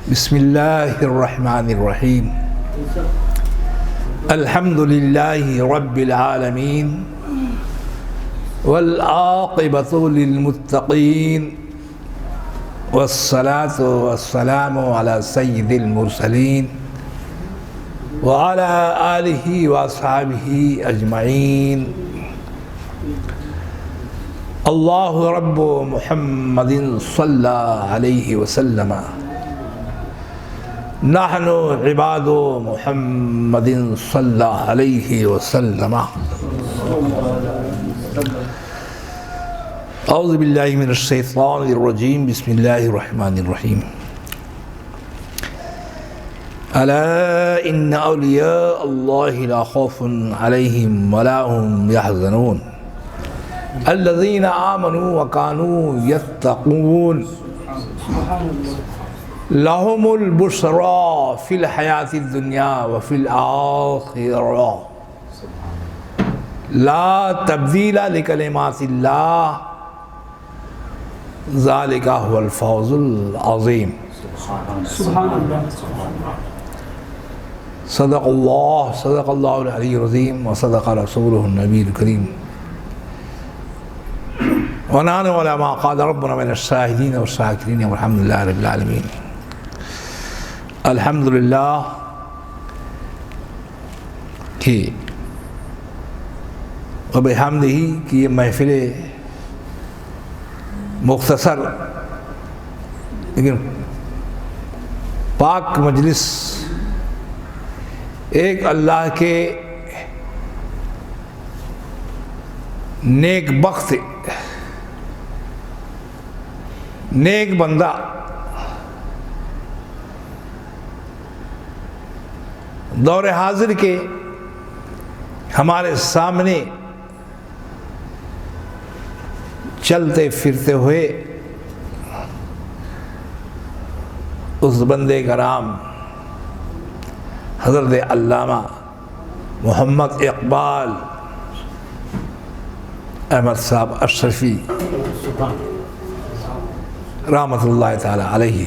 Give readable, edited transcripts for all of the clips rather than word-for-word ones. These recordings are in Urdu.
بسم اللہ الرحمن الرحیم الحمد للہ رب العالمین والعاقبۃ للمتقین والصلاة والسلام علی سید المرسلین وعلی آلہ واصحابہ اجمعین اللہ رب محمد صلی علیہ وسلم نحن عباد محمد صلی علیہ وسلم اعوذ باللہ من الشیطان الرجیم بسم اللہ الرحمن الرحیم الا ان اولیاء اللہ لا خوف علیہم ولا هم يحزنون الذین آمنوا وکانوا یتقون لهم البشرى في الحياة الدنيا وفي الآخرة لا تبديل لكلمات الله ذلك هو الفوز العظيم سبحان اللہ صدق الله العلي العظيم وصدق رسوله النبي الكريم ونحن على ما قال ربنا من الشاهدين والشاكرين والحمد لله رب العالمين الحمدللہ کہ وبحمدہ کہ یہ محفل مختصر لیکن پاک مجلس ایک اللہ کے نیک بخت نیک بندہ دور حاضر کے ہمارے سامنے چلتے پھرتے ہوئے اس بندے کرام حضرت علامہ محمد اقبال احمد صاحب اشرفی رحمۃ اللہ تعالی علیہ،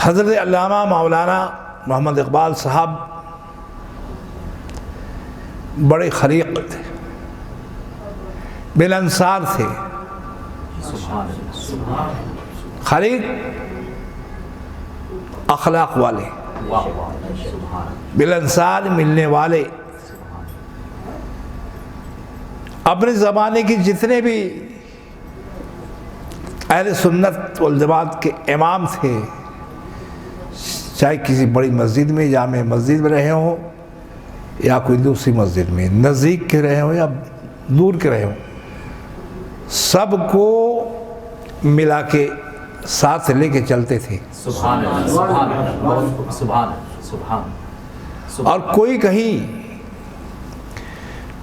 حضرت علامہ مولانا محمد اقبال صاحب بڑے خلیق تھے، ملنسار تھے، خلیق اخلاق والے، ملنسار ملنے والے، اپنے زمانے کی جتنے بھی اہل سنت والجماعت کے امام تھے، چاہے کسی بڑی مسجد میں جامع مسجد میں رہے ہوں یا کوئی دوسری مسجد میں، نزدیک کے رہے ہوں یا دور کے رہے ہوں، سب کو ملا کے ساتھ لے کے چلتے تھے۔ سبحان اللہ سبحان۔ اور کوئی کہیں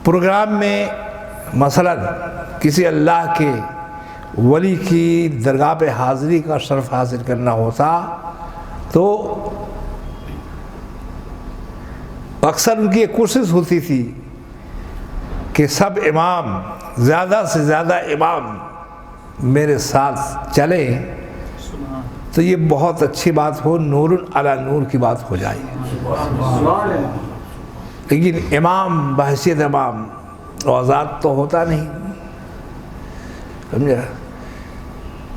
پروگرام میں مثلا کسی اللہ کے ولی کی درگاہ پہ حاضری کا شرف حاصل کرنا ہوتا تو اکثر ان کی ایک کوشش ہوتی تھی کہ سب امام، زیادہ سے زیادہ امام میرے ساتھ چلیں تو یہ بہت اچھی بات ہو، نور علی نور کی بات ہو جائے۔ لیکن امام بحیثیت امام آزاد تو ہوتا نہیں، سمجھا؟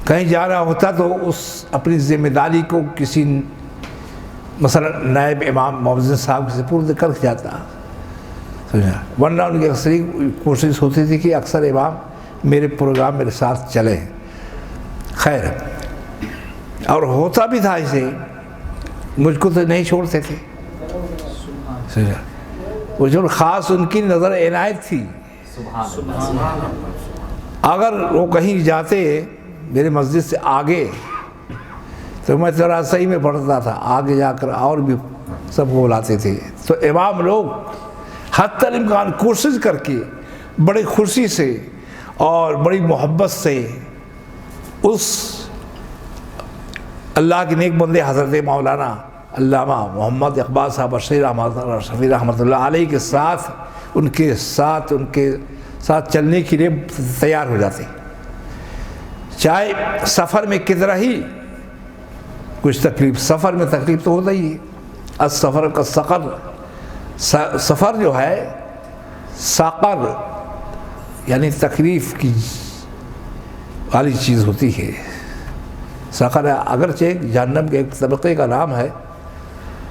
کہیں جا رہا ہوتا تو اس اپنی ذمہ داری کو کسی مثلا نائب امام مؤذن صاحب سے سپرد کر جاتا، سمجھا؟ ورنہ ان کی اکثر کوشش ہوتی تھی کہ اکثر امام میرے پروگرام میرے ساتھ چلیں۔ خیر، اور ہوتا بھی تھا اسے، مجھ کو تو نہیں چھوڑتے تھے، سمجھا؟ وہ جو خاص ان کی نظر عنایت تھی، اگر وہ کہیں جاتے میرے مسجد سے آگے تو میں ذرا صحیح میں پڑھتا تھا، آگے جا کر اور بھی سب کو بلاتے تھے۔ تو امام لوگ حتی الامکان کوشش کر کے بڑی خوشی سے اور بڑی محبت سے اس اللہ کے نیک بندے حضرت مولانا علامہ محمد اقبال صاحب اشرفی رحمۃ اللہ علیہ کے ساتھ ان کے ساتھ چلنے کے لیے تیار ہو جاتے، چاہے سفر میں کتنا ہی کچھ تکلیف، سفر میں تکلیف تو ہوتا ہی ہے. السفر کا سقر، سفر جو ہے سقر یعنی تکلیف کی والی چیز ہوتی ہے. سقر اگرچہ جہنم کے ایک طبقے کا نام ہے،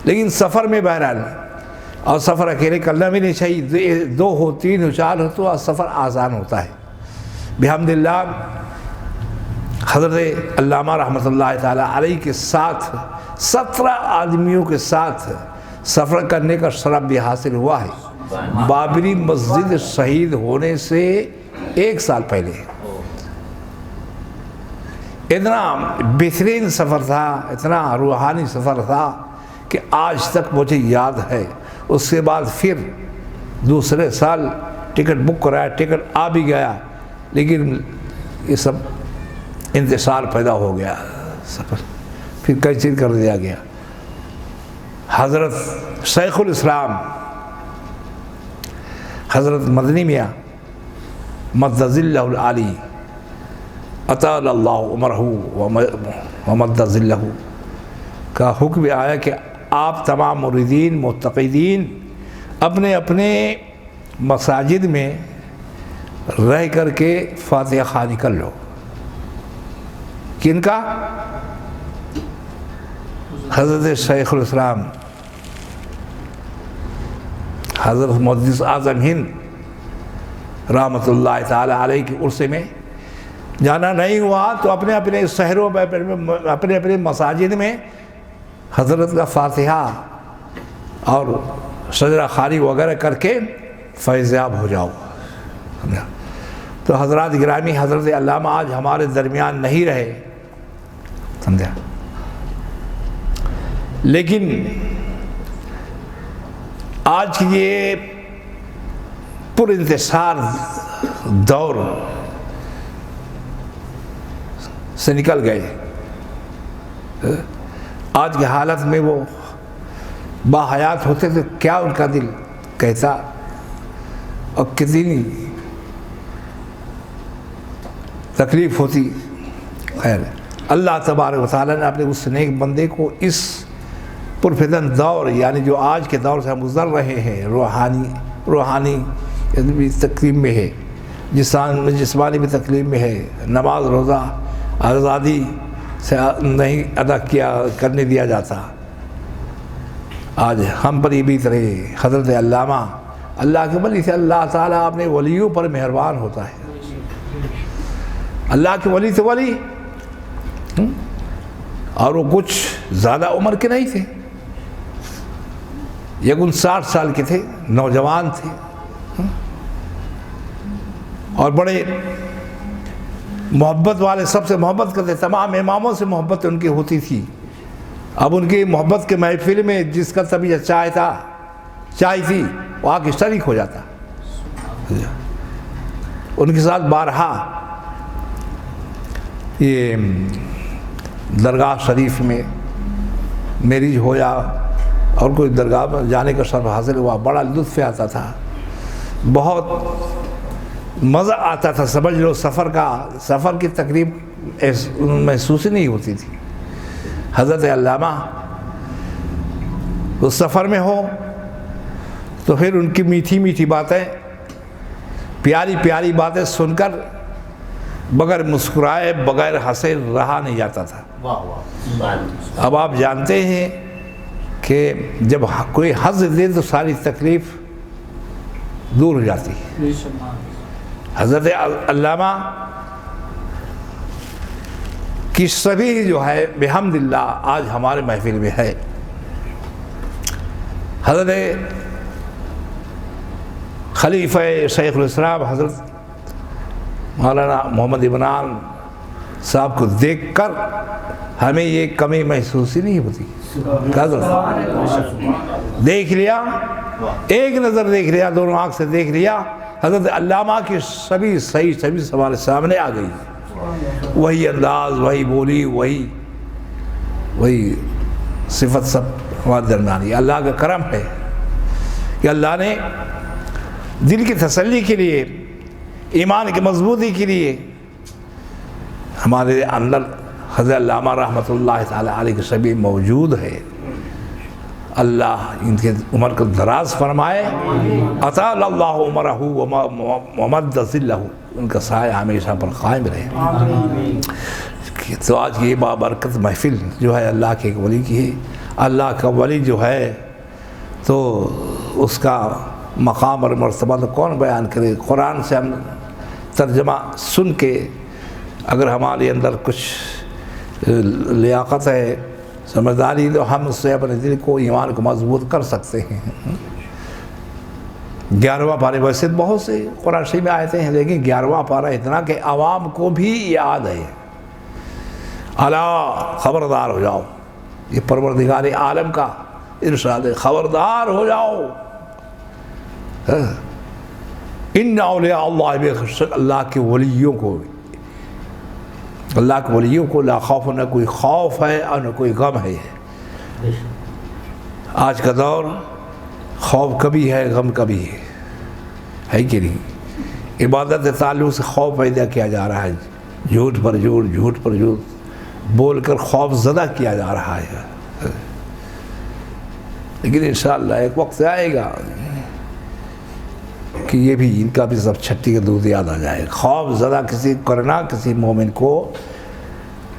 لیکن سفر میں بہرحال، اور سفر اکیلے کرنا بھی نہیں چاہیے، 2 ہو 3 ہو 4 ہو تو سفر آسان ہوتا ہے. بحمد اللہ حضرت علامہ رحمۃ اللہ تعالیٰ علیہ کے ساتھ 17 آدمیوں کے ساتھ سفر کرنے کا شرف بھی حاصل ہوا ہے، بابری مسجد شہید ہونے سے 1 سال پہلے. اتنا بہترین سفر تھا، اتنا روحانی سفر تھا کہ آج تک مجھے یاد ہے. اس کے بعد پھر دوسرے سال ٹکٹ بک کرایا، ٹکٹ آ بھی گیا، لیکن یہ سب انتشار پیدا ہو گیا، سفر پھر کینسل کر دیا گیا. حضرت شیخ الاسلام حضرت مدنی میاں مد ظلہ العالی اطال اللہ عمرہ ومد ظلہ کا حکم آیا کہ آپ تمام مریدین متقدین اپنے اپنے مساجد میں رہ کر کے فاتحہ خوانی کر لو. کن کا؟ حضرت شیخ الاسلام حضرت محدث اعظم ہند رحمۃ اللہ تعالی علیہ کے عرصے میں جانا نہیں ہوا تو اپنے اپنے شہروں میں اپنے اپنے مساجد میں حضرت کا فاتحہ اور شجرہ خوانی وغیرہ کر کے فیض یاب ہو جاؤ. تو حضرات گرامی، حضرت علامہ آج ہمارے درمیان نہیں رہے، سمجھا، لیکن آج کی یہ پر انتشار دور سے نکل گئے. آج کی حالت میں وہ باحیات ہوتے تو کیا ان کا دل کہتا اور کتنی تکلیف ہوتی. خیر، اللہ تبارک و تعالیٰ نے اپنے اس نیک بندے کو اس پرفتن دور یعنی جو آج کے دور سے ہم گزر رہے ہیں، روحانی بھی تکلیف میں ہے، جسمانی بھی تکلیف میں ہے، نماز روزہ آزادی سے نہیں ادا کرنے دیا جاتا. آج ہم پر یہ بیت رہے. حضرت علامہ اللہ کے ولی سے اللہ تعالیٰ اپنے ولیوں پر مہربان ہوتا ہے. اللہ کے ولی سے ولی، اور وہ کچھ زیادہ عمر کے نہیں تھے، یکن 60 سال کے تھے، نوجوان تھے، اور بڑے محبت والے، سب سے محبت کرتے، تمام اماموں سے محبت ان کی ہوتی تھی. اب ان کی محبت کے محفل میں جس کا طبیعت چاہی تھی وہ آ کے شریک ہو جاتا. ان کے ساتھ بارہا یہ درگاہ شریف میں میرج ہوا اور کوئی درگاہ میں جانے کا شرف حاصل ہوا. بڑا لطف آتا تھا، بہت مزہ آتا تھا. سمجھ لو سفر کی تقریب محسوس ہی نہیں ہوتی تھی. حضرت علامہ اس سفر میں ہو تو پھر ان کی میٹھی میٹھی باتیں، پیاری پیاری باتیں سن کر بغیر مسکرائے بغیر ہنسے رہا نہیں جاتا تھا. اب آپ جانتے ہیں کہ جب کوئی ہنس دے تو ساری تکلیف دور ہو جاتی ہے. حضرت علامہ کی سبھی جو ہے بحمد اللہ آج ہمارے محفل میں ہے. حضرت خلیفہ شیخ الاسلام حضرت مولانا محمد عمران صاحب کو دیکھ کر ہمیں یہ کمی محسوس ہی نہیں ہوتی. دیکھ لیا، ایک نظر دیکھ لیا، دونوں آنکھ سے دیکھ لیا، حضرت علامہ کی سبھی ہمارے سامنے آ گئی. وہی انداز، وہی بولی، وہی صفت سب ہمارے درمیان. یہ اللہ کا کرم ہے کہ اللہ نے دل کی تسلی کے لیے، ایمان کی مضبوطی کے لیے ہمارے اندر حضرت علامہ رحمۃ اللہ تعالیٰ علیہ کے شبیہ موجود ہے، اللہ ان کے عمر کو دراز فرمائے، اطال اللہ عمرہ ومد ظلہ، ان کا سایہ ہمیشہ پر قائم رہے۔ تو آج یہ بابرکت محفل جو ہے اللہ کے ایک ولی کی ہے۔ اللہ کا ولی جو ہے تو اس کا مقام اور مرتبہ تو کون بیان کرے؟ قرآن سے ہم ترجمہ سن کے اگر ہمارے اندر کچھ لیاقت ہے، سمجھداری، تو ہم اس سے اپنے دل کو، ایمان کو مضبوط کر سکتے ہیں۔ 11واں پارے ویسے بہت سے قرآن شریف میں آیتیں ہیں، لیکن 11واں پارہ اتنا کہ عوام کو بھی یاد ہے۔ الا، خبردار ہو جاؤ، یہ پروردگار عالم کا ارشاد ہے، خبردار ہو جاؤ۔ ان اولیاء اللہ، بے شک اللہ کے ولیوں کو، اللہ کے ولیوں کو لا خوف، نہ کوئی خوف ہے اور نہ کوئی غم ہے۔ آج کا دور خوف کبھی ہے، غم کبھی ہے کہ نہیں؟ عبادت تعلق سے خوف پیدا کیا جا رہا ہے، جھوٹ پر جھوٹ، جھوٹ پر جھوٹ بول کر خوف زدہ کیا جا رہا ہے۔ لیکن انشاءاللہ ایک وقت آئے گا کہ یہ بھی، ان کا بھی سب چھٹی کا دودھ یاد آ جائے۔ خوف زدہ کسی کرنا کسی مومن کو،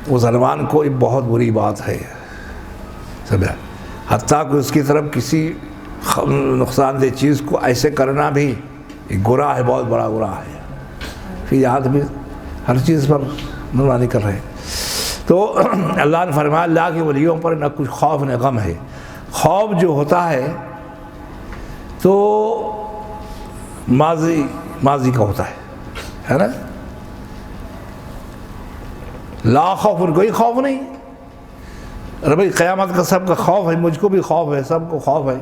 مسلمان کو، یہ بہت بری بات ہے، سمجھا؟ حتیٰ کہ اس کی طرف کسی نقصان دہ چیز کو ایسے کرنا بھی ایک گناہ ہے، بہت بڑا گناہ ہے۔ پھر یہاں بھی ہر چیز پر منمانی کر رہے ہیں۔ تو اللہ نے فرمایا اللہ کے ولیوں پر نہ کچھ خوف نہ غم ہے۔ خوف جو ہوتا ہے تو ماضی کا ہوتا ہے نا؟ لا خوف، کوئی خوف نہیں۔ ارے بھائی قیامت کا سب کا خوف ہے، مجھ کو بھی خوف ہے، سب کو خوف ہے،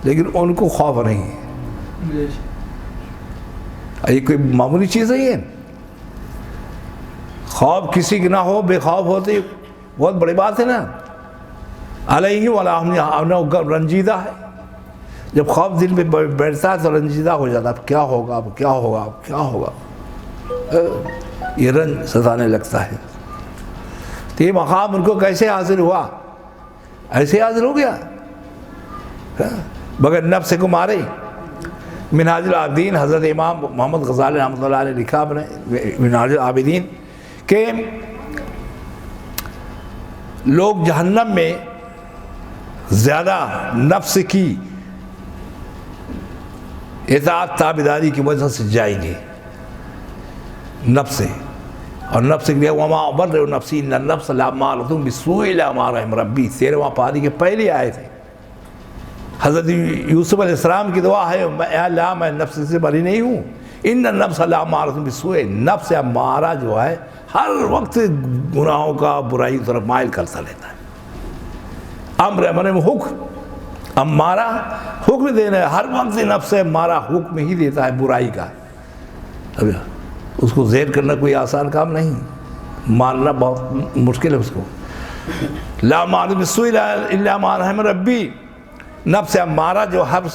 لیکن ان کو خوف نہیں ہے۔ یہ کوئی معمولی چیز ہے؟ یہ خوف کسی کی نہ ہو، بے خوف ہوتی، بہت بڑی بات ہے نا۔ علیہ ولا رنجیدہ ہے، جب خوف دل میں بیٹھتا ہے تو رنجیدہ ہو جاتا ہے، اب کیا ہوگا، اب کیا ہوگا، اب کیا ہوگا، یہ رنج ستانے لگتا ہے۔ تو یہ مقام ان کو کیسے حاصل ہوا؟ ایسے حاصل ہو گیا بغیر نفس کو مارے۔ منہاج العابدین، حضرت امام محمد غزالی رحمۃ اللہ علیہ لکھا اپنے منہاج العابدین کہ لوگ جہنم میں زیادہ نفس کی اطاعت تابعداری کی وجہ سے جائیں گے، نفس سے، اور نفس کے لیے وما ابرئ نفسی ان النفس لامارۃ بالسوء الا ما رحم ربی، 13واں پارے کے پہلے آئے تھے۔ حضرت یوسف علیہ السلام کی دعا ہے، اے اللہ میں نفس سے بری نہیں ہوں، ان النفس لامارۃ بالسوء، نفس امارہ جو ہے ہر وقت گناہوں کا، برائی کی طرف مائل کرتا رہتا ہے۔ امر امر میں حکم، امارہ حکم دینا ہے، ہر وقت نفس امارہ حکم ہی دیتا ہے برائی کا۔ اس کو زیر کرنا کوئی آسان کام نہیں، مارنا بہت مشکل ہے اس کو۔ لا مارۃ بالسوء الا ما رحم ربی، نفس امارہ جو ہر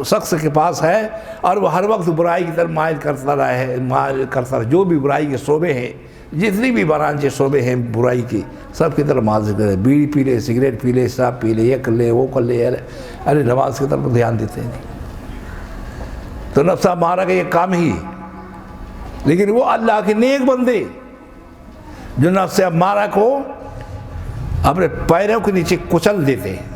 شخص کے پاس ہے اور وہ ہر وقت برائی کی طرف مائل کرتا رہے، جو بھی برائی کے شعبے ہیں، جتنی بھی برانچے شعبے ہیں برائی کی، سب کی طرف مائل کرے، بیڑی پی لے، سگریٹ پی لے، شراب پی لے، یہ کر لے، وہ کر لے، ارے نماز کی طرف دھیان دیتے نہیں۔ تو نفس امارہ کا یہ کام ہی، لیکن وہ اللہ کے نیک بندے جو نفس امارہ کو اپنے پیروں کے نیچے کچل دیتے ہیں۔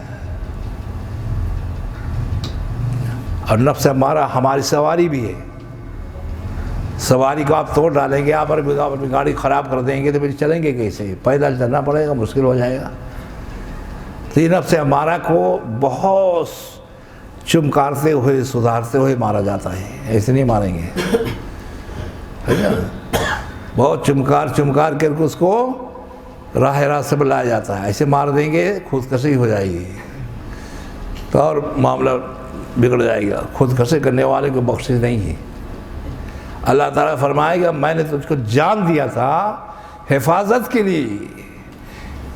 اور نفس امارہ ہماری سواری بھی ہے، سواری کو آپ توڑ ڈالیں گے، آپ اپنی گاڑی خراب کر دیں گے تو پھر چلیں گے کیسے؟ پیدل چلنا پڑے گا، مشکل ہو جائے گا۔ تو یہ نفس امارہ کو بہت چمکارتے ہوئے، سدھارتے ہوئے مارا جاتا ہے، ایسے نہیں ماریں گے، بہت چمکار کر کے اس کو راہ راست پر لایا جاتا ہے، ایسے مار دیں گے خودکشی ہو جائے گی تو اور معاملہ بگڑ جائے گا۔ خودکشی کرنے والے کو بخشش نہیں ہے۔ اللہ تعالیٰ فرمائے گا میں نے تجھ کو جان دیا تھا حفاظت کے لیے۔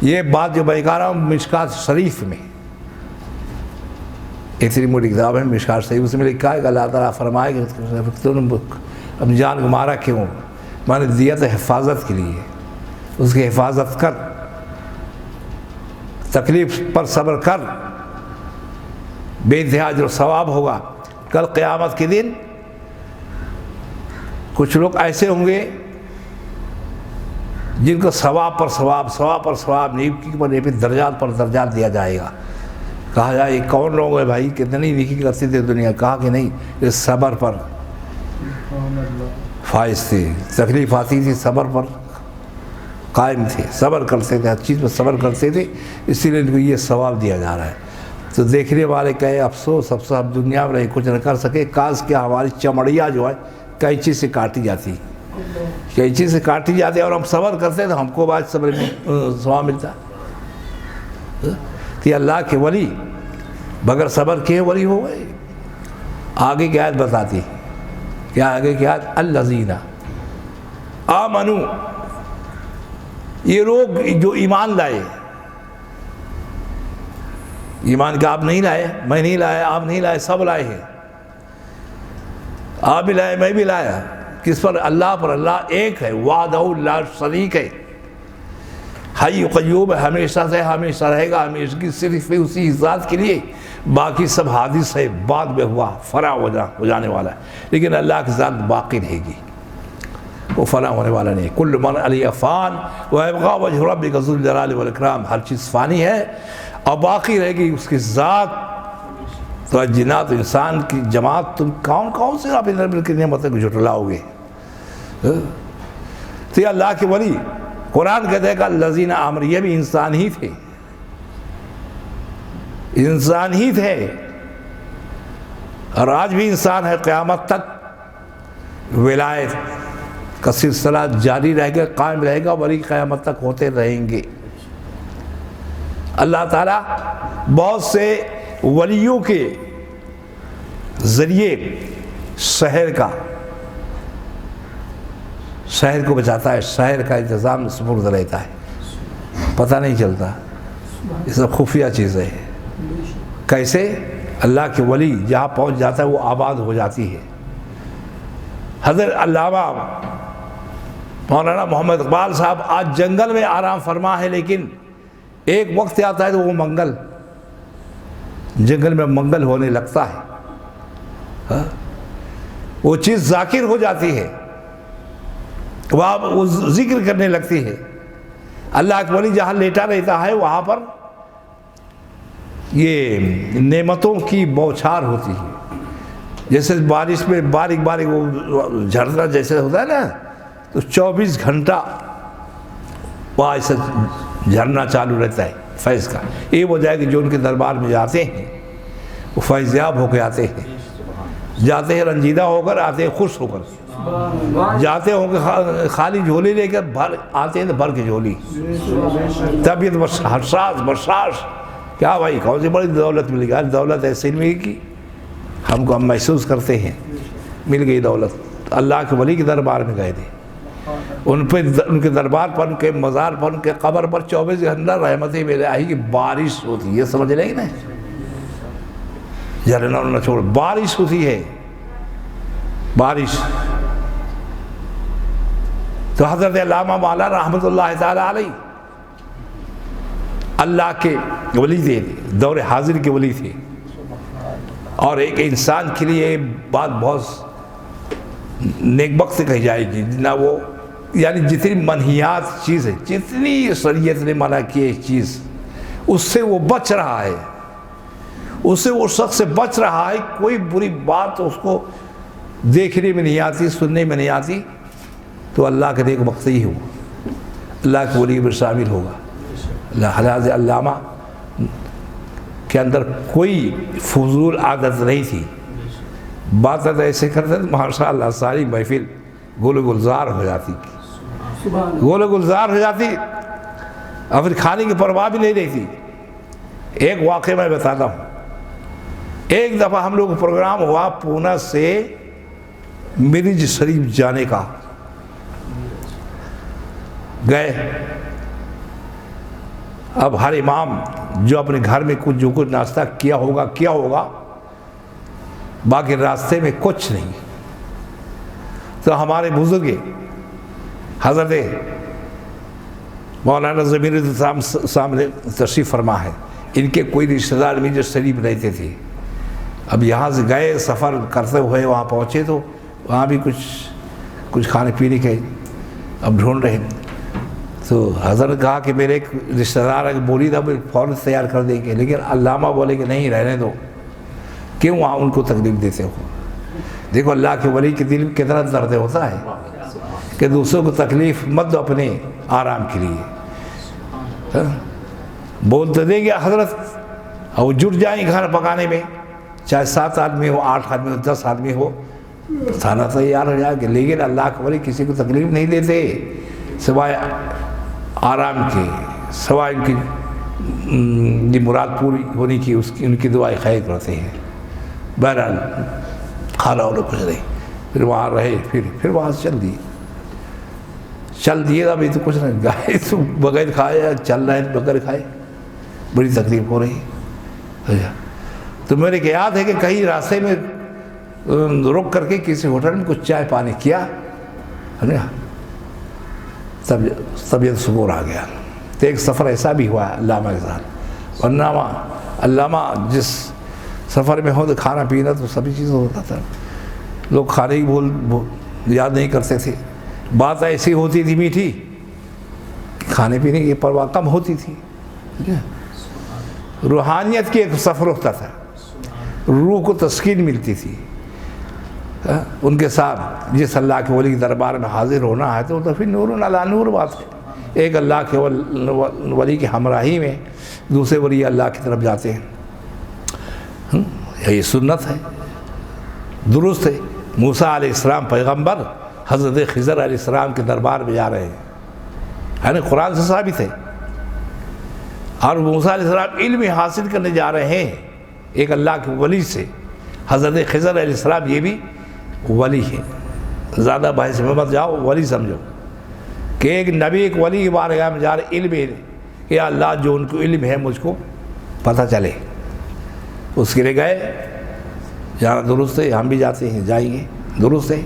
یہ بات جو میں کہہ رہا ہوں مشکات شریف میں، اتنی موٹی کتاب ہے مشکات شریف، اس میں لکھا ہے کہ اللہ تعالیٰ فرمائے گا تم اپنی جان کو مارا کیوں؟ میں نے دیا تھا حفاظت کے لیے، اس کی حفاظت کر، تکلیف پر صبر کر، بے انتہا اجر و ثواب ہوگا۔ کل قیامت کے دن کچھ لوگ ایسے ہوں گے جن کو ثواب پر ثواب، ثواب پر ثواب، نیکی پر نیکی، درجات پر درجات دیا جائے گا۔ کہا جائے یہ کون لوگ ہیں بھائی، کتنی نیکی کرتے تھے دنیا؟ کہا کہ نہیں، یہ صبر پر فائز تھے، تکلیف آتی تھی صبر پر قائم تھے، صبر کرتے تھے، ہر چیز پر صبر کرتے تھے، اسی لیے ان کو یہ ثواب دیا جا رہا ہے۔ تو دیکھنے والے کہے افسوس افسوس، اب دنیا میں کچھ نہ کر سکے، کاش کیا ہماری چمڑیاں جو ہے کینچی سے کاٹی جاتی، کینچی سے کاٹی جاتی، اور ہم صبر کرتے تو ہم کو بعد صبر میں ثواب ملتا۔ کہ اللہ کے ولی بغیر صبر کے ولی ہو گئے۔ آگے کی آیت بتاتی، کیا آگے کی آیت؟ الذین آمنو، یہ لوگ جو ایمان لائے، ایمان کا آپ نہیں لائے، میں نہیں لایا، آپ نہیں لائے، سب لائے ہیں، آپ بھی لائے، میں بھی لایا، کس پر؟ اللہ پر۔ اللہ ایک ہے، وحدہ لا شریک ہے، حی قیوم ہے، ہمیشہ سے ہمیشہ رہے گا، ہمیشہ کی صرف اسی ذات کے لیے، باقی سب حادث ہے، بعد میں ہوا، فنا ہو جانے والا ہے، لیکن اللہ کی ذات باقی رہے گی، وہ فنا ہونے والا نہیں۔ کل من علیہ فان ویبقی وجہ ربک ذو الجلال والاکرام، ہر چیز فانی ہے اور باقی رہے گی اس کی ذات۔ تو جنات انسان کی جماعت، تم کون سے رب العالمین کی نعمتوں کو جھٹلاؤ گے؟ تو یہ اللہ کے ولی، قرآن کہتے ہیں کہ الذین آمنوا، یہ بھی انسان ہی تھے، انسان ہی تھے، اور آج بھی انسان ہے، قیامت تک ولایت کا سلسلہ جاری رہے گا، قائم رہے گا، ولی قیامت تک ہوتے رہیں گے۔ اللہ تعالیٰ بہت سے ولیوں کے ذریعے شہر کو بچاتا ہے، شہر کا انتظام سپرد رہتا ہے، پتہ نہیں چلتا، یہ سب خفیہ چیزیں ہیں۔ کیسے؟ اللہ کے ولی جہاں پہنچ جاتا ہے وہ آباد ہو جاتی ہے۔ حضرت علامہ مولانا محمد اقبال صاحب آج جنگل میں آرام فرما ہے، لیکن ایک وقت آتا ہے تو وہ جنگل میں منگل ہونے لگتا ہے، وہ چیز ذاکر ہو جاتی ہے، وہ ذکر کرنے لگتی ہے۔ اللہ کے ولی جہاں لیٹا رہتا ہے وہاں پر یہ نعمتوں کی بوچھار ہوتی ہے، جیسے بارش میں باریک باریک وہ جھرنا جیسے ہوتا ہے نا، تو 24 گھنٹہ وہاں ایسا جھرنا چالو رہتا ہے فیض کا۔ یہ وجہ ہے کہ جو ان کے دربار میں جاتے ہیں وہ فیضیاب ہو کے آتے ہیں، جاتے ہیں رنجیدہ ہو کر، آتے ہیں خوش ہو کر، جاتے ہوں کہ خالی جھولی لے کر، آتے ہیں تو بھر کے جھولی، طبیعت حساس، کیا بھائی کون سی بڑی دولت مل گئی؟ دولت ایسے نہیں ملے گی، ہم کو ہم محسوس کرتے ہیں مل گئی دولت۔ اللہ کے ولی کے دربار میں گئے تھے، ان کے دربار پر، ان کے مزار پر، ان کے قبر پر 24 گھنٹہ رحمت الہی کی بارش ہوتی ہے، یہ سمجھ لیں گے نا، جھرنا نہ چھوڑ، بارش ہوتی ہے، بارش۔ تو حضرت علامہ مولانا رحمۃ اللہ تعالیٰ علیہ اللہ کے ولی تھے، دور حاضر کے ولی تھے، اور ایک انسان کے لیے یہ بات بہت نیک بخت سے کہی جائے گی، نہ وہ یعنی جتنی منہیات چیز ہے، جتنی شریعت نے منع کی ہے چیز، اس سے وہ بچ رہا ہے، اس سے وہ شخص سے بچ رہا ہے، کوئی بری بات اس کو دیکھنے میں نہیں آتی، سننے میں نہیں آتی، تو اللہ کے نیک بخت ہی ہوگا، اللہ کے ولی میں شامل ہوگا۔ حضرت علامہ کے اندر کوئی فضول عادت نہیں تھی، بات ایسے کرتے تھے ماشاء اللہ ساری محفل گل گلزار ہو جاتی، گل گلزار ہو جاتی، اور پھر کھانے کی پرواہ بھی نہیں رہتی۔ ایک واقعہ میں بتاتا ہوں، ایک دفعہ ہم لوگ کو پروگرام ہوا پونا سے مرج شریف جانے کا، گئے، اب ہر امام جو اپنے گھر میں جو کچھ ناشتہ کیا ہوگا، باقی راستے میں کچھ نہیں۔ تو ہمارے بزرگ حضرت مولانا ضمیر سامنے تشریف فرما ہے، ان کے کوئی رشتہ دار بھی جو شریف رہتے تھے، اب یہاں سے گئے سفر کرتے ہوئے وہاں پہنچے تو وہاں بھی کچھ کھانے پینے کے اب ڈھونڈ رہے، تو حضرت نے کہا کہ میرے ایک رشتہ دار ہے بولی تھا فوراً تیار کر دیں گے، لیکن علامہ بولے کہ نہیں رہنے دو، کیوں وہاں ان کو تکلیف دیتے ہو؟ دیکھو اللہ کے ولی کے دل میں کتنا درد ہوتا ہے کہ دوسروں کو تکلیف مت دو اپنے آرام کے لیے، بول تو دیں گے حضرت اور جٹ جائیں کھانا پکانے میں، چاہے 7 آدمی ہو 8 آدمی ہو 10 آدمی ہو، کھانا تیار ہو جائے گا، لیکن اللہ کے ولی کسی کو تکلیف نہیں دیتے سوائے آرام کے، سوائے ان کی مراد پوری ہونے کی ان کی دعائیں خیر کرتے ہیں۔ بہرحال کھانا ہونا کچھ نہیں، پھر وہاں رہے، پھر وہاں سے چل دیے، ابھی تو کچھ نہیں، گائے تو بغیر کھائے چل رہے بغیر کھائے، بڑی تکلیف ہو رہی ہے۔ تو میرے کو یاد ہے کہ کہیں راستے میں رک کر کے کسی ہوٹل میں کچھ چائے پانی کیا، طبیعت سکون آ گیا۔ تو ایک سفر ایسا بھی ہوا ہے علامہ کے ساتھ، ورنہ علامہ جس سفر میں ہو تو کھانا پینا تو سبھی چیزیں ہوتا تھا، لوگ کھانے کی یاد نہیں کرتے تھے، بات ایسی ہوتی تھی میٹھی، کھانے پینے کی پرواہ کم ہوتی تھی، روحانیت کی ایک سفر ہوتا تھا، روح کو تسکین ملتی تھی ان کے ساتھ۔ جس اللہ کے ولی کے دربار میں حاضر ہونا ہے تو پھر نور علی نور بات ہے، ایک اللہ کے ولی کی ہمراہی میں دوسرے ولی اللہ کی طرف جاتے ہیں، یہی سنت ہے، درست ہے۔ موسیٰ علیہ السلام پیغمبر حضرت خضر علیہ السلام کے دربار میں جا رہے ہیں، یعنی قرآن سے ثابت ہے، اور موسیٰ علیہ السلام علم حاصل کرنے جا رہے ہیں ایک اللہ کے ولی سے۔ حضرت خضر علیہ السلام یہ بھی ولی ہے، زیادہ بحث میں مت جاؤ، ولی سمجھو کہ ایک نبی ایک ولی کی بارگاہ میں جا رہے، علم ہے کہ اللہ جو ان کو علم ہے مجھ کو پتہ چلے، اس کے لیے گئے، جانا درست ہے، ہم بھی جاتے ہیں جائیں گے، درست ہے،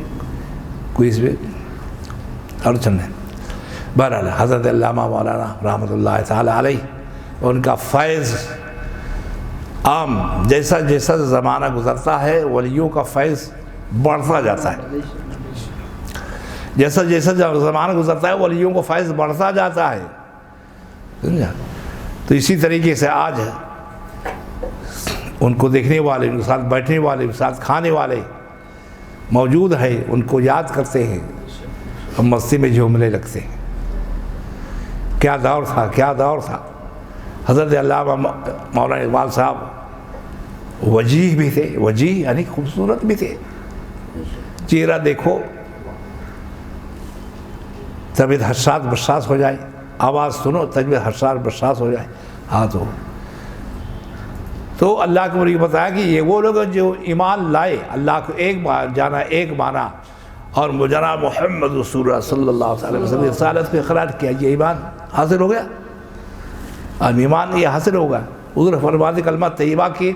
کوئی اس میں اڑچن نہیں۔ بہرحال حضرت علامہ مولانا رحمۃ اللہ تعالی علیہ، ان کا فیض عام، جیسا جیسا زمانہ گزرتا ہے ولیوں کا فیض بڑھتا جاتا ہے، جیسا جیسا زمانہ گزرتا ہے ولیوں کو فیض بڑھتا جاتا ہے، سمجھا؟ تو اسی طریقے سے آج ان کو دیکھنے والے، ان کے ساتھ بیٹھنے والے، ان کے ساتھ کھانے والے موجود ہیں، ان کو یاد کرتے ہیں، ہم مستی میں جھومنے لگتے ہیں۔ کیا دور تھا، کیا دور تھا۔ حضرت علامہ مولانا اقبال صاحب وجیح بھی تھے، وجیح یعنی خوبصورت بھی تھے، چہرہ دیکھو طبیعت حساس بساس ہو جائے، آواز سنو طبیعت حساس بساس ہو جائے، ہاتھ ہو۔ تو اللہ کے ولی بتایا کہ یہ وہ لوگ جو ایمان لائے، اللہ کو ایک جانا، ایک مانا، اور جناب محمد رسول اللہ صلی اللہ علیہ وسلم رسالت کو اقرار کیا، یہ ایمان حاصل ہو گیا، اور ایمان یہ حاصل ہوگا۔ حضور فرماتے کلمہ طیبہ کی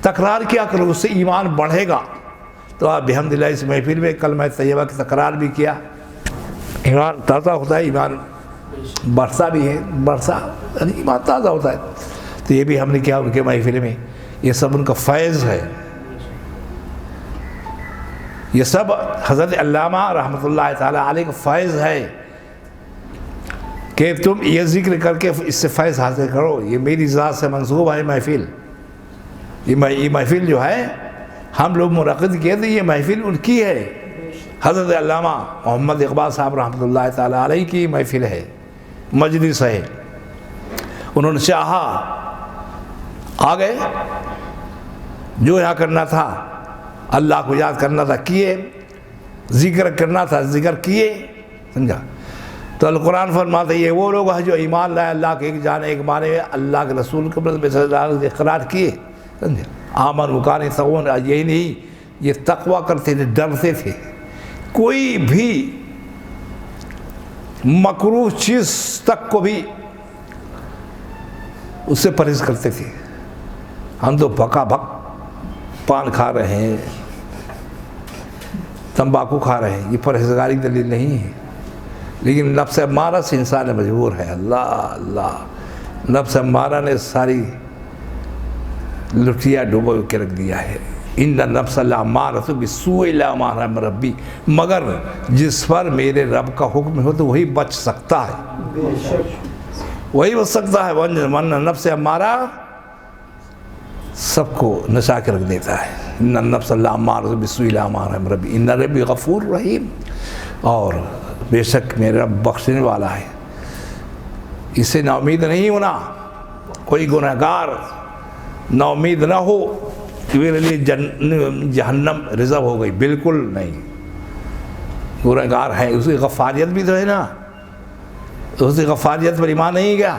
تکرار کیا کرو، اس سے ایمان بڑھے گا۔ تو آپ بحمدللہ اس محفل میں کلمہ طیبہ کی تکرار بھی کیا، ایمان تازہ ہوتا ہے، ایمان بڑھتا بھی ہے، بڑھتا یعنی ایمان تازہ ہوتا ہے۔ تو یہ بھی ہم نے کیا ان کے محفل میں، یہ سب ان کا فیض ہے، یہ سب حضرت علامہ رحمۃ اللہ تعالی علیہ کا فیض ہے کہ تم یہ ذکر کر کے اس سے فیض حاصل کرو۔ یہ میری ذات سے منسوب ہے محفل، یہ محفل جو ہے ہم لوگ منعقد کیے تھے، یہ محفل ان کی ہے، حضرت علامہ محمد اقبال صاحب رحمۃ اللہ تعالی علیہ کی محفل ہے، مجلس ہے۔ انہوں نے چاہا آ گئے، جو یہاں کرنا تھا اللہ کو یاد کرنا تھا کیے، ذکر کرنا تھا ذکر کیے، سمجھا؟ تو القرآن فرماتا ہے یہ وہ لوگ ہیں جو ایمان لائے، اللہ کے ایک جانے ایک مانے میں، اللہ کے رسول کے اقرار کیے، سمجھا؟ آمن وکان یتقون، یہی نہیں یہ تقوی کرتے تھے، ڈرتے تھے، کوئی بھی مکروہ چیز تک کو بھی اس سے پرہیز کرتے تھے۔ ہم تو بھکا بھک پان کھا رہے ہیں، تمباکو کھا رہے ہیں، یہ پرہیزگاری دلیل نہیں ہے، لیکن نفس امارہ سے انسان مجبور ہے. اللہ اللہ، نفس امارہ نے ساری لٹیا ڈوبو کے رکھ دیا ہے. ان النفس لامارۃ بالسوء الا ما رحم ربی، مگر جس پر میرے رب کا حکم ہو تو وہی بچ سکتا ہے، وہی بچ سکتا ہے. ورنہ نفس امارہ سب کو نشا کے رکھ دیتا ہے. ان النفس لامارۃ بالسوء الا ما رحم ربی ان ربی غفور رحیم، اور بے شک میرا رب بخشنے والا ہے. اس سے نا امید نہیں ہونا. کوئی گنہگار نا امید نہ ہو کہ میرے لیے جہنم ریزرو ہو گئی، بالکل نہیں. گنہگار ہے، اس کی غفاریت بھی تو ہے نا، اس کی غفاریت پر ایمان نہیں گیا.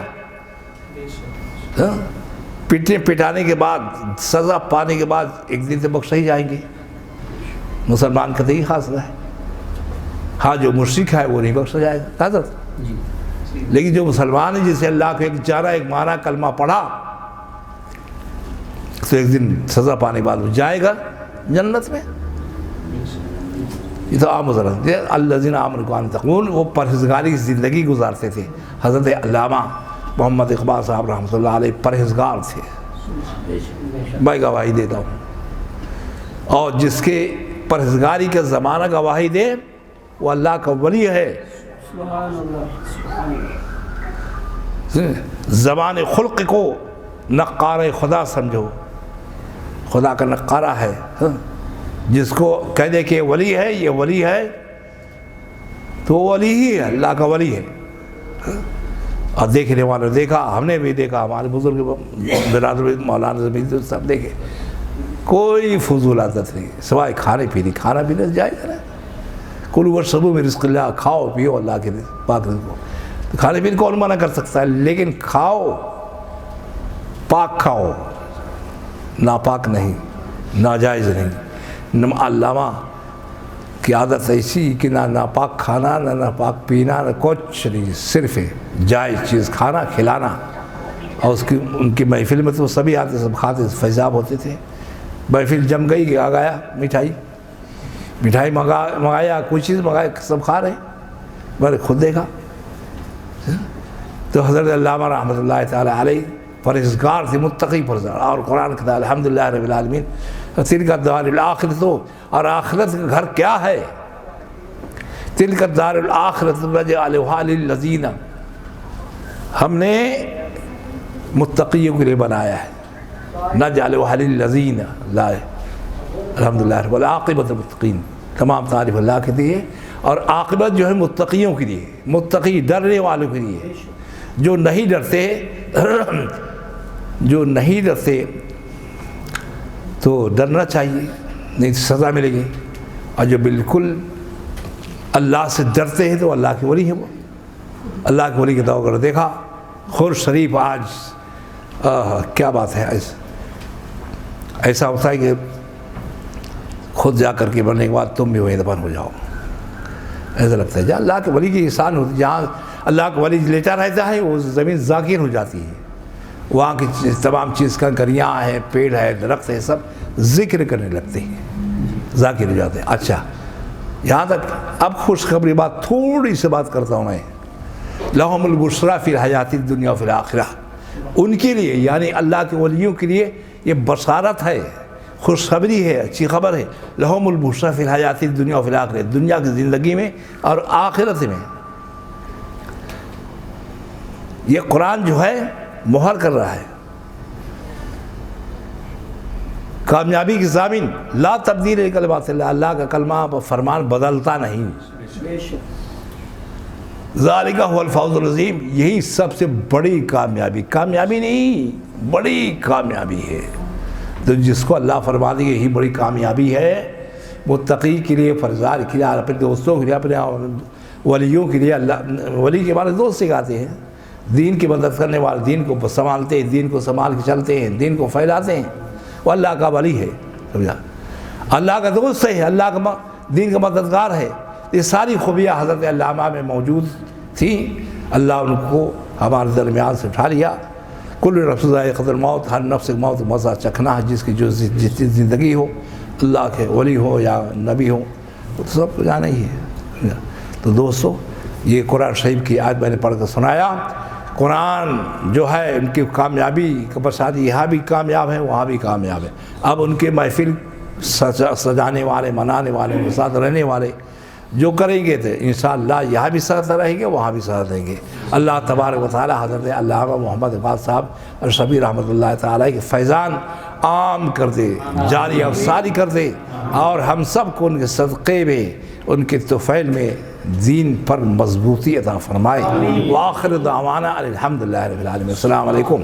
پیٹنے پٹانے کے بعد، سزا پانے کے بعد ایک دن سے بخشا ہی جائیں گے. مسلمان کا تو ہی خاصہ ہے. ہاں جو مشرک ہے وہ نہیں بخشا جائے گا حضرت، لیکن جو مسلمان ہے جسے اللہ کو ایک جانا ایک معنی کلمہ پڑھا تو ایک دن سزا پانے کے بعد وہ جائے گا جنت میں. یہ تو عام حضرت الذین آمنوا وکانوا یتقون، وہ پرہیزگاری کی زندگی گزارتے تھے. حضرت علامہ محمد اقبال صاحب رحمۃ اللہ علیہ پرہیزگار تھے، میں گواہی دیتا ہوں. اور جس کے پرہیزگاری کا زمانہ گواہی دے وہ اللہ کا ولی ہے. زبان خلق کو نقار خدا سمجھو، خدا کا نقارہ ہے. جس کو کہہ دے کہ ولی ہے، یہ ولی ہے، تو وہ ولی ہی ہے، اللہ کا ولی ہے. اور دیکھنے والوں دیکھا، ہم نے بھی دیکھا، ہمارے بزرگ برادر مولانا زمین سب دیکھے. کوئی فضول عادت نہیں سوائے کھانے پینے. کھانا پینے جائے گا نا، کلوا واشربوا من رزق اللہ، کھاؤ پیو اللہ کے پاک رزق کو. تو کھانے پینے کون منع کر سکتا ہے، لیکن کھاؤ پاک کھاؤ، ناپاک نہیں، ناجائز نہیں. علامہ کی عادت ایسی کہ نہ ناپاک کھانا نہ ناپاک پینا نہ کچھ نہیں، صرف جائز چیز کھانا کھلانا. اور اس کی ان کی محفل میں تو سبھی آتے سب کھاتے فیضاب ہوتے تھے. محفل جم گئی کہ آ گیا مٹھائی منگایا، کوئی چیز منگایا، سب کھا رہے ہیں. میں نے خود دیکھا. تو حضرت علامہ رحمۃ اللہ تعالی علیہ پرہیزگار تھے، متقی پرہیزگار. اور قرآن کہتا ہے الحمدللہ رب العالمین تلک الدار الآخرۃ، اور آخرت کا گھر کیا ہے؟ تلک الدار الآخرۃ نجعلھا للذین، ہم نے متقیوں کے لیے بنایا ہے. نجعلھا للذین، الحمدللہ رب والعاقبۃ للمتقین، تمام تعریف اللہ کے لیے. اور عاقبت جو ہے متقیوں کے لیے، متقی ڈرنے والوں کے لیے. جو نہیں ڈرتے تو ڈرنا چاہیے، نہیں تو سزا ملے گی. اور جو بالکل اللہ سے ڈرتے ہیں تو اللہ کے ولی ہیں. وہ اللہ کے ولی کے دعو کر دیکھا خور شریف آج کیا بات ہے. ایسا ہوتا ہے کہ خود جا کر کے مرنے کے بعد تم بھی وہیں دفن ہو جاؤ. ایسا لگتا ہے جہاں اللہ کے ولی کی احسان ہوتی، جہاں اللہ کا ولی لیٹا رہتا ہے وہ زمین ذاکر ہو جاتی ہے. وہاں کی تمام چیز کا گریاں ہیں، پیڑ ہے، درخت ہے، سب ذکر کرنے لگتے ہیں، ذاکر ہو جاتے ہیں. اچھا یہاں تک اب خوشخبری بات تھوڑی سی بات کرتا ہوں میں. لہم البشریٰ فی الحیات الدنیا وفی الآخرہ، ان کے لیے یعنی اللہ کے ولیوں کے لیے یہ بشارت ہے، خوشخبری ہے، اچھی خبر ہے. لہم البشریٰ فی الحیات الدنیا وفی الآخرہ، دنیا کی زندگی میں اور آخرت میں. یہ قرآن جو ہے مہر کر رہا ہے. کامیابی کی ضامن لا تبدیل لکلمات اللہ، اللہ کا کلمہ فرمان بدلتا نہیں. ذالک هو الفوز العظیم، یہی سب سے بڑی کامیابی نہیں، بڑی کامیابی ہے. تو جس کو اللہ فرما دے یہی بڑی کامیابی ہے. متقی کے لیے، فرزار کے لیے، اپنے دوستوں کے لیے، اپنے ولیوں کے لیے. اللہ ولی کے بارے دوست سکھاتے ہیں، دین کی مدد کرنے والے، دین کو سنبھالتے ہیں، دین کو سنبھال کے چلتے ہیں، دین کو پھیلاتے ہیں. وہ اللہ کا ولی ہے، سمجھا، اللہ کا دوست ہے، اللہ کا دین کا مددگار ہے. یہ ساری خوبیاں حضرت علامہ میں موجود تھیں. اللہ ان کو ہمارے درمیان سے اٹھا لیا. کل نفس ذائقۃ الموت، ہر نفس موت مزہ چکھنا ہے. جس کی جو جتنی زندگی ہو، اللہ کے ولی ہو یا نبی ہو، وہ تو سب جانا ہی ہے. تو دوستو یہ قرآن شریف کی آیت میں نے پڑھ کر سنایا۔ قرآن جو ہے ان کی کامیابی کا بشارت، یہاں بھی کامیاب ہے وہاں بھی کامیاب ہے۔ اب ان کے محفل سجانے والے، منانے والے، ان کے ساتھ رہنے والے جو کریں گے تو انشاءاللہ یہاں بھی ساتھ رہیں گے وہاں بھی ساتھ رہیں گے۔ اللہ تبارک و تعالی حضرت علامہ محمد اقبال صاحب ارشبی رحمۃ اللہ تعالی کے فیضان عام کر دے، جاری اور ساری کر دے، اور ہم سب کو ان کے صدقے میں، ان کے طفیل میں دین پر مضبوطی عطا فرمائے۔ وآخر دعوانا الحمدللہ رب العالمین۔ السلام علیکم۔